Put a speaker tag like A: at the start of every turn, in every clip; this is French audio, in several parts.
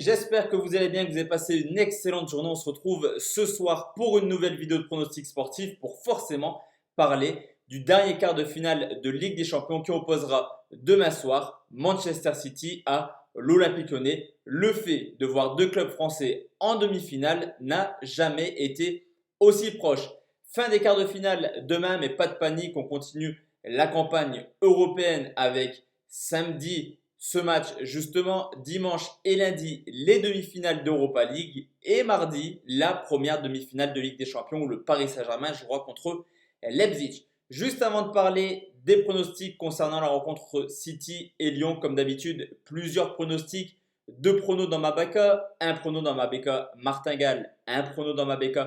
A: j'espère que vous allez bien, que vous avez passé une excellente journée. On se retrouve ce soir pour une nouvelle vidéo de pronostic sportif pour forcément parler du dernier quart de finale de Ligue des Champions qui opposera demain soir Manchester City à l'Olympique Lyonnais. Le fait de voir deux clubs français en demi-finale n'a jamais été aussi proche. Fin des quarts de finale demain, mais pas de panique, on continue la campagne européenne avec samedi ce match justement, dimanche et lundi les demi-finales d'Europa League et mardi la première demi-finale de Ligue des Champions où le Paris Saint-Germain jouera contre Leipzig. Juste avant de parler des pronostics concernant la rencontre entre City et Lyon, comme d'habitude, plusieurs pronostics, deux pronos dans ma BK, un prono dans ma BK martingale, un prono dans ma BK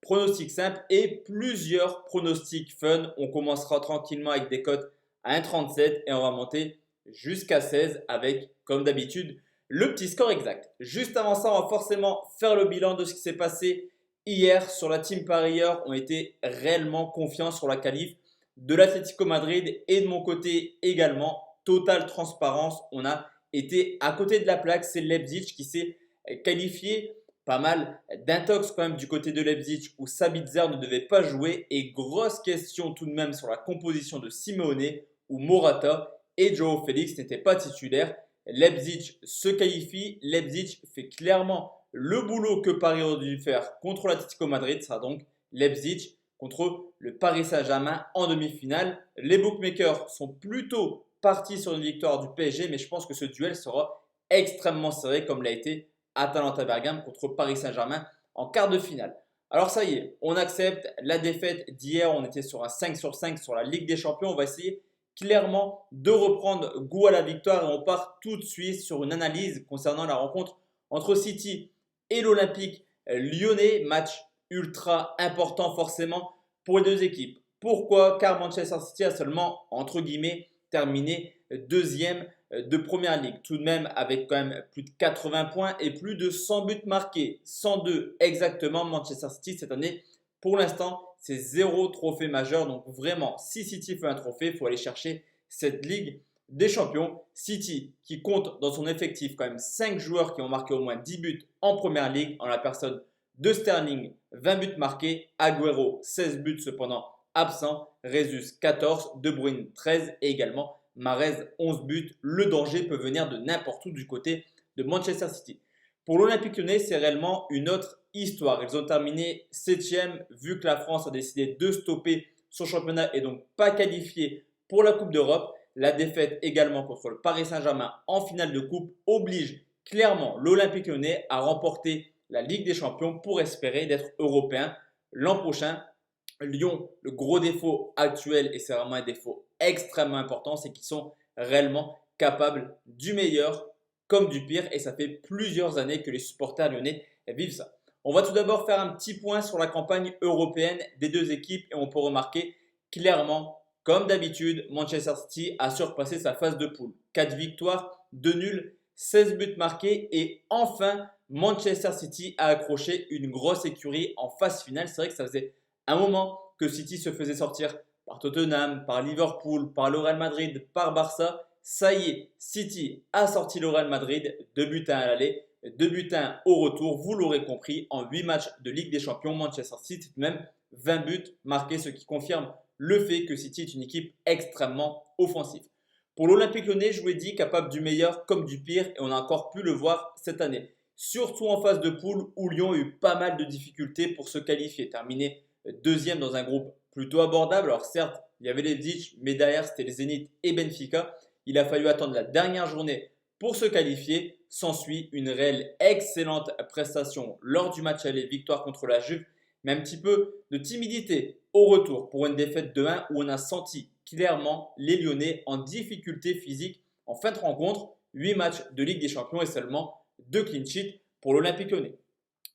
A: pronostic simple et plusieurs pronostics fun. On commencera tranquillement avec des cotes à 1,37 et on va monter jusqu'à 16 avec, comme d'habitude, le petit score exact. Juste avant ça, on va forcément faire le bilan de ce qui s'est passé hier sur la team parieur. On était réellement confiants sur la qualif de l'Atlético Madrid et de mon côté également. Totale transparence, on a été à côté de la plaque. C'est Leipzig qui s'est qualifié. Pas mal d'intox quand même du côté de Leipzig où Sabitzer ne devait pas jouer. Et grosse question tout de même sur la composition de Simeone où Morata et Joao Félix n'étaient pas titulaires. Leipzig se qualifie. Leipzig fait clairement le boulot que Paris aurait dû faire contre l'Atlético Madrid. Ça sera donc Leipzig contre le Paris Saint-Germain en demi-finale. Les bookmakers sont plutôt partis sur une victoire du PSG, mais je pense que ce duel sera extrêmement serré comme l'a été Atalanta Bergame contre Paris Saint-Germain en quart de finale. Alors ça y est, on accepte la défaite d'hier. On était sur un 5 sur 5 sur la Ligue des Champions. On va essayer clairement de reprendre goût à la victoire et on part tout de suite sur une analyse concernant la rencontre entre City et l'Olympique Lyonnais. Match ultra important forcément pour les deux équipes. Pourquoi? Car Manchester City a seulement, entre guillemets, terminé deuxième de première ligue. Tout de même avec quand même plus de 80 points et plus de 100 buts marqués. 102 exactement. Manchester City cette année, pour l'instant, c'est 0 trophée majeur. Donc vraiment, si City fait un trophée, il faut aller chercher cette Ligue des Champions. City qui compte dans son effectif quand même 5 joueurs qui ont marqué au moins 10 buts en première ligue, en la personne de Sterling, 20 buts marqués, Agüero, 16 buts cependant absent, Rezus 14, De Bruyne 13 et également Mahrez 11 buts. Le danger peut venir de n'importe où du côté de Manchester City. Pour l'Olympique Lyonnais, c'est réellement une autre histoire. Ils ont terminé 7e vu que la France a décidé de stopper son championnat et donc pas qualifié pour la Coupe d'Europe. La défaite également contre le Paris Saint-Germain en finale de coupe oblige clairement l'Olympique Lyonnais à remporter la Ligue des Champions pour espérer d'être européen l'an prochain. Lyon, le gros défaut actuel, et c'est vraiment un défaut extrêmement important, c'est qu'ils sont réellement capables du meilleur comme du pire. Et ça fait plusieurs années que les supporters lyonnais vivent ça. On va tout d'abord faire un petit point sur la campagne européenne des deux équipes. Et on peut remarquer clairement, comme d'habitude, Manchester City a surpassé sa phase de poule. 4 victoires, 2 nuls, 16 buts marqués. Et enfin, Manchester City a accroché une grosse écurie en phase finale. C'est vrai que ça faisait un moment que City se faisait sortir par Tottenham, par Liverpool, par le Real Madrid, par Barça. Ça y est, City a sorti le Real Madrid, 2 buts à 1 à l'aller, 2 buts à 1 au retour. Vous l'aurez compris, en 8 matchs de Ligue des Champions, Manchester City même 20 buts marqués, ce qui confirme le fait que City est une équipe extrêmement offensive. Pour l'Olympique Lyonnais, je vous l'ai dit, capable du meilleur comme du pire et on a encore pu le voir cette année. Surtout en phase de poule où Lyon a eu pas mal de difficultés pour se qualifier, terminé deuxième dans un groupe plutôt abordable. Alors certes, il y avait les Leipzig, mais derrière c'était les Zénith et Benfica. Il a fallu attendre la dernière journée pour se qualifier. S'ensuit une réelle excellente prestation lors du match aller, victoire contre la Juve, mais un petit peu de timidité au retour pour une défaite de 1 où on a senti clairement les Lyonnais en difficulté physique en fin de rencontre. 8 matchs de Ligue des Champions et seulement 2 clean sheets pour l'Olympique Lyonnais.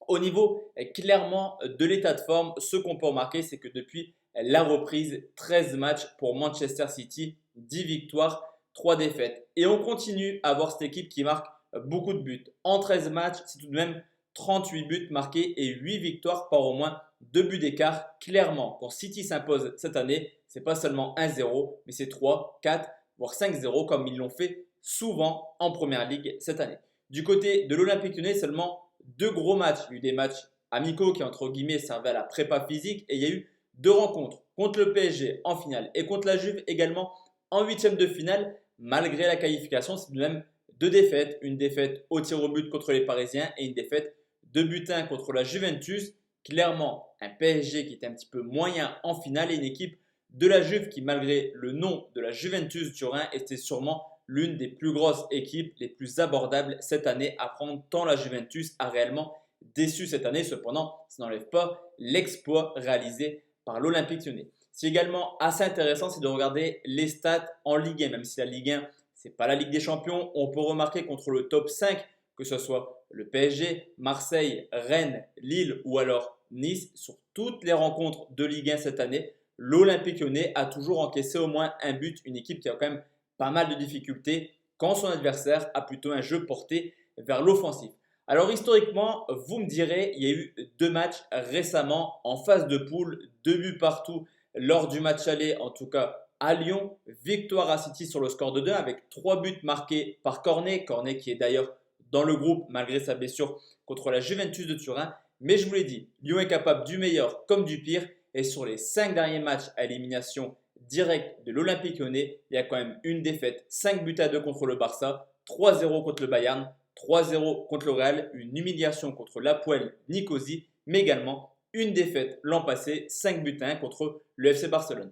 A: Au niveau clairement de l'état de forme, ce qu'on peut remarquer, c'est que depuis la reprise, 13 matchs pour Manchester City, 10 victoires, 3 défaites. Et on continue à voir cette équipe qui marque beaucoup de buts. En 13 matchs, c'est tout de même 38 buts marqués et 8 victoires par au moins 2 buts d'écart. Clairement, quand City s'impose cette année, ce n'est pas seulement 1-0, mais c'est 3, 4, voire 5-0 comme ils l'ont fait souvent en Première Ligue cette année. Du côté de l'Olympique Lyonnais, seulement 2 gros matchs. Il y a eu des matchs amicaux qui, entre guillemets, servaient à la prépa physique. Et il y a eu 2 rencontres contre le PSG en finale et contre la Juve également en huitième de finale. Malgré la qualification, c'est tout de même 2 défaites. Une défaite au tir au but contre les Parisiens et une défaite de but 1 contre la Juventus. Clairement, un PSG qui était un petit peu moyen en finale et une équipe de la Juve qui, malgré le nom de la Juventus Turin, était sûrement l'une des plus grosses équipes, les plus abordables cette année à prendre, tant la Juventus a réellement déçu cette année. Cependant, ça n'enlève pas l'exploit réalisé par l'Olympique Lyonnais. C'est également assez intéressant, c'est de regarder les stats en Ligue 1. Même si la Ligue 1, ce n'est pas la Ligue des Champions, on peut remarquer contre le top 5, que ce soit le PSG, Marseille, Rennes, Lille ou alors Nice, sur toutes les rencontres de Ligue 1 cette année, l'Olympique Lyonnais a toujours encaissé au moins un but, une équipe qui a quand même pas mal de difficultés quand son adversaire a plutôt un jeu porté vers l'offensif. Alors historiquement, vous me direz, il y a eu 2 matchs récemment en phase de poule, 2 buts partout lors du match aller, en tout cas à Lyon. Victoire à City sur le score de 2 avec 3 buts marqués par Cornet. Cornet qui est d'ailleurs dans le groupe malgré sa blessure contre la Juventus de Turin. Mais je vous l'ai dit, Lyon est capable du meilleur comme du pire. Et sur les 5 derniers matchs à élimination directe de l'Olympique Lyonnais, il y a quand même une défaite, 5 buts à 2 contre le Barça, 3-0 contre le Bayern, 3-0 contre le Real, une humiliation contre l'Apoel Nicosie, mais également une défaite l'an passé, 5 buts à 1 contre le FC Barcelone.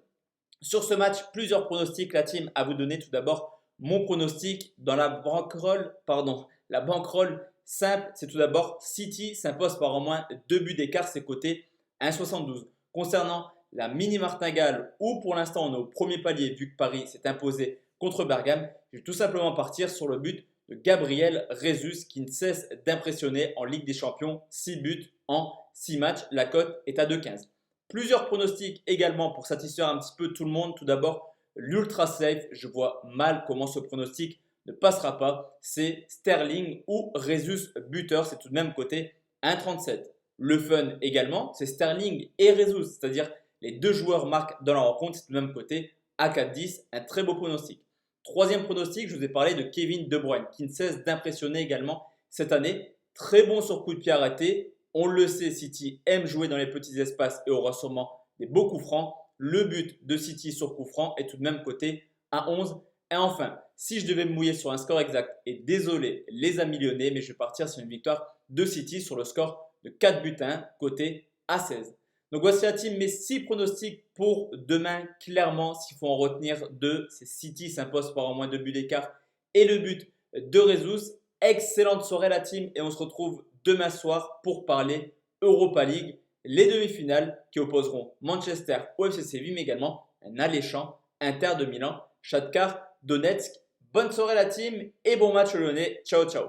A: Sur ce match, plusieurs pronostics, la team, à vous donner tout d'abord mon pronostic dans la banquerolle, simple, c'est tout d'abord City s'impose par au moins 2 buts d'écart, c'est coté 1,72. Concernant la mini martingale, où pour l'instant on est au premier palier vu que Paris s'est imposé contre Bergame, je vais tout simplement partir sur le but de Gabriel Jesus qui ne cesse d'impressionner en Ligue des Champions, 6 buts en 6 matchs, la cote est à 2,15. Plusieurs pronostics également pour satisfaire un petit peu tout le monde. Tout d'abord, l'ultra safe, je vois mal comment ce pronostic ne passera pas, c'est Sterling ou Jesus buteur, c'est tout de même coté 1,37. Le fun également, c'est Sterling et Jesus, c'est-à-dire les 2 joueurs marquent dans la rencontre, c'est tout de même côté à 4,10, un très beau pronostic. Troisième pronostic, je vous ai parlé de Kevin De Bruyne qui ne cesse d'impressionner également cette année. Très bon sur coup de pied arrêté, on le sait, City aime jouer dans les petits espaces et aura sûrement des beaux coups francs. Le but de City sur coup franc est tout de même coté à 11. Et enfin, si je devais me mouiller sur un score exact, et désolé les amis lyonnais, mais je vais partir sur une victoire de City sur le score de 4 buts à 1, coté à 16. Donc voici la team, mes 6 pronostics pour demain. Clairement, s'il faut en retenir 2, c'est City s'impose par au moins 2 buts d'écart et le but de Jesus. Excellente soirée la team et on se retrouve demain soir pour parler Europa League, les demi-finales qui opposeront Manchester au FC Séville, mais également un alléchant Inter de Milan, Shakhtar Donetsk. Bonne soirée la team et bon match aux Lyonnais. Ciao ciao.